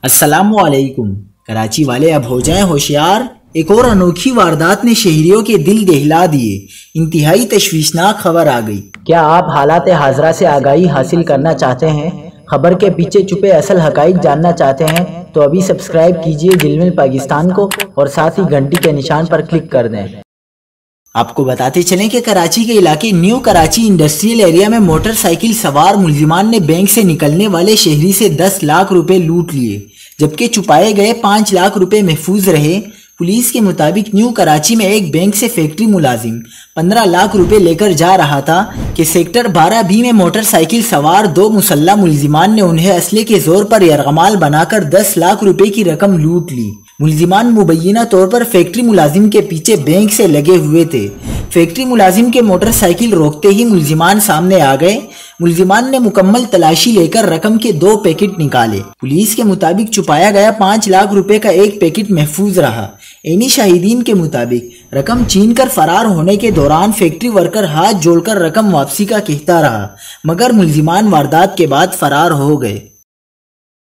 السلام علیکم۔ کراچی والے اب ہو جائیں ہوشیار، ایک اور انوکھی واردات نے شہریوں کے دل دہلا دیے۔ انتہائی تشویشناک خبر آ گئی۔ کیا آپ حالات حاضرہ سے آگاہی حاصل کرنا چاہتے ہیں؟ خبر کے پیچھے چھپے اصل حقائق جاننا چاہتے ہیں تو ابھی سبسکرائب کیجئے جلمل پاکستان کو اور ساتھ ہی گھنٹی کے نشان پر کلک کر دیں۔ آپ کو بتاتے چلیں کہ کراچی کے علاقے نیو کراچی انڈسٹریل ایریا میں موٹر سائیکل سوار ملزمان نے بینک سے نکلنے والے شہری سے 10 لاکھ روپے لوٹ لیے، جبکہ چھپائے گئے 5 لاکھ روپے محفوظ رہے۔ پولیس کے مطابق نیو کراچی میں ایک بینک سے فیکٹری ملازم 15 لاکھ روپے لے کر جا رہا تھا کہ سیکٹر 12B میں موٹر سائیکل سوار 2 مسلح ملزمان نے انہیں اسلحے کے زور پر یرغمال بنا کر 10 لاکھ روپے کی رقم لوٹ لی۔ ملزمان مبینہ طور پر فیکٹری ملازم کے پیچھے بینک سے لگے ہوئے تھے۔ فیکٹری ملازم کے موٹر سائیکل روکتے ہی ملزمان سامنے آ گئے۔ ملزمان نے مکمل تلاشی لے کر رقم کے 2 پیکٹ نکالے۔ پولیس کے مطابق چھپایا گیا 5 لاکھ روپے کا ایک پیکٹ محفوظ رہا۔ عینی شاہدین کے مطابق رقم چھین کر فرار ہونے کے دوران فیکٹری ورکر ہاتھ جوڑ کر رقم واپسی کا کہتا رہا، مگر ملزمان واردات کے بعد فرار ہو گئے۔